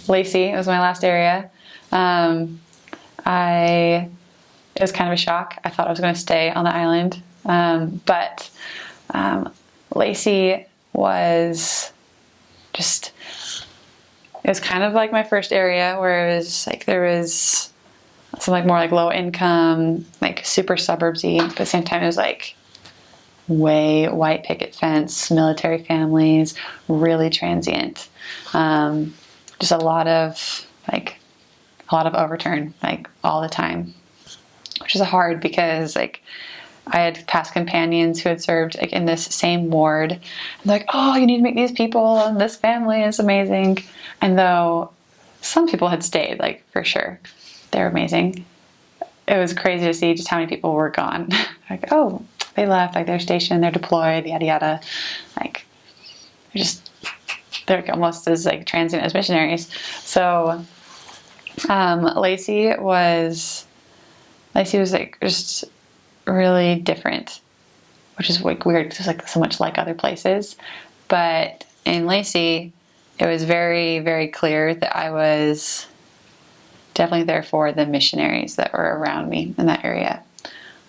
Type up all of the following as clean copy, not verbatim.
Lacey was my last area. It was kind of a shock. I thought I was going to stay on the island. But Lacey was just, it was kind of like my first area where it was like, there was some like more like low income, like super suburbsy, but at the same time it was like way white picket fence, military families, really transient. Just a lot of overturn, like all the time, which is hard because like I had past companions who had served like in this same ward, and they're like, oh, you need to meet these people and this family is amazing. And though some people had stayed, like for sure, they're amazing. It was crazy to see just how many people were gone. Like, oh, they left, like they're stationed, they're deployed, yada yada. Like they're almost as like transient as missionaries. So Lacy was like just really different, which is like weird because it's like so much like other places. But in Lacy, it was very, very clear that I was definitely there for the missionaries that were around me in that area.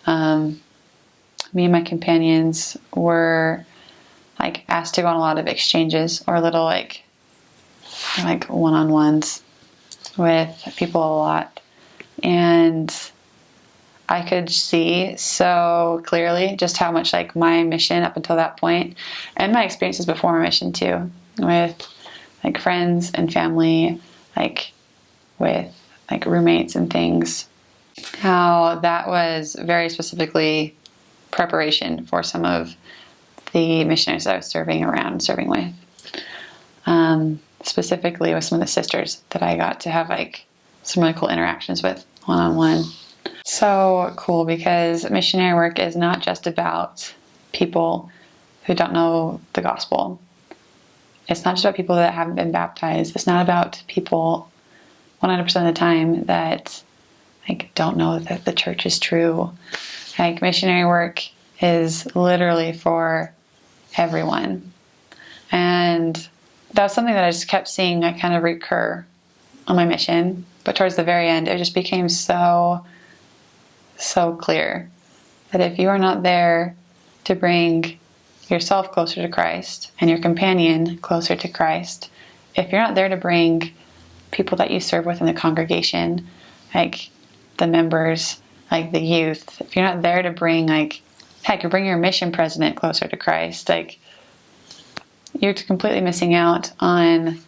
Me and my companions were like asked to go on a lot of exchanges or little like one-on-ones with people a lot. And I could see so clearly just how much like my mission up until that point, and my experiences before my mission too, with like friends and family, like with like roommates and things, how that was very specifically preparation for some of the missionaries that I was serving with. Specifically with some of the sisters that I got to have like some really cool interactions with one-on-one. So cool, because missionary work is not just about people who don't know the gospel. It's not just about people that haven't been baptized. It's not about people 100% of the time that like don't know that the church is true. Like missionary work is literally for everyone. And that was something that I just kept seeing I kind of recur on my mission. But towards the very end, it just became so clear that if you are not there to bring yourself closer to Christ and your companion closer to Christ, if you're not there to bring people that you serve with in the congregation, like the members, like the youth, if you're not there to bring like, heck, you bring your mission president closer to Christ, like you're completely missing out on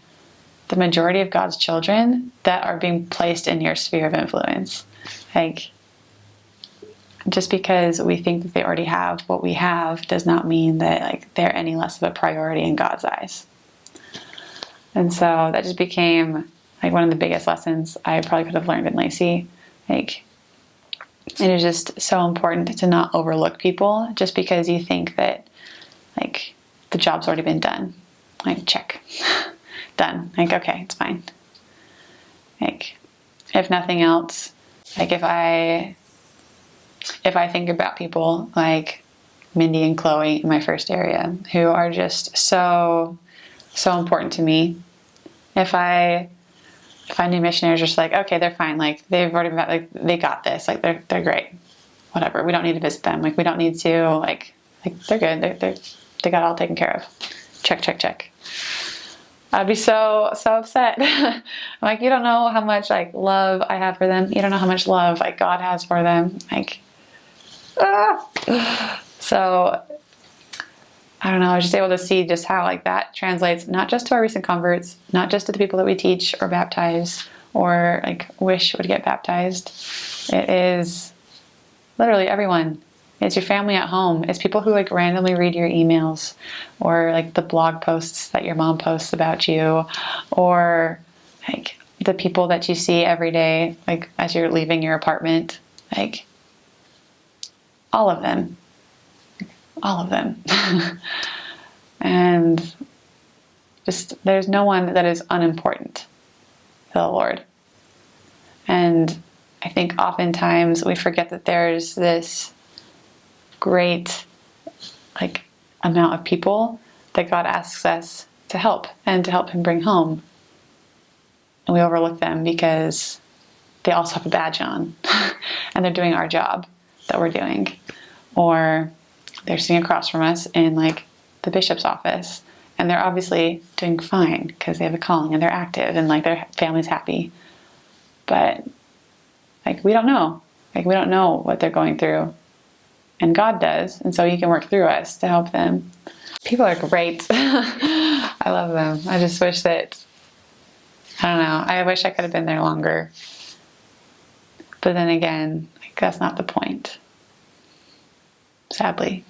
the majority of God's children that are being placed in your sphere of influence. Like, just because we think that they already have what we have does not mean that like they're any less of a priority in God's eyes. And so that just became like one of the biggest lessons I probably could have learned in Lacy. Like, it is just so important to not overlook people just because you think that like the job's already been done. Like, check. Done. Like, okay, it's fine. Like, if nothing else, like if I think about people like Mindy and Chloe in my first area who are just so important to me. If I knew missionaries just like, okay, they're fine. Like they've already met, like they got this. Like they're great. Whatever. We don't need to visit them. Like we don't need to like they're good. They got it all taken care of. Check. I'd be so upset. I'm like, you don't know how much like love I have for them. You don't know how much love like God has for them. Like, So I don't know. I was just able to see just how like that translates not just to our recent converts, not just to the people that we teach or baptize or like wish would get baptized. It is literally everyone. It's your family at home. It's people who like randomly read your emails or like the blog posts that your mom posts about you, or like the people that you see every day, like as you're leaving your apartment, like all of them. And just there's no one that is unimportant to the Lord. And I think oftentimes we forget that there's this great like amount of people that God asks us to help and to help him bring home. and we overlook them because they also have a badge on and they're doing our job that we're doing. Or they're sitting across from us in like the bishop's office, and they're obviously doing fine because they have a calling and they're active and like their family's happy. But like we don't know. Like we don't know what they're going through. And God does, and so he can work through us to help them. People are great. I love them. I just wish that, I don't know, I wish I could have been there longer. But then again, like, that's not the point. Sadly.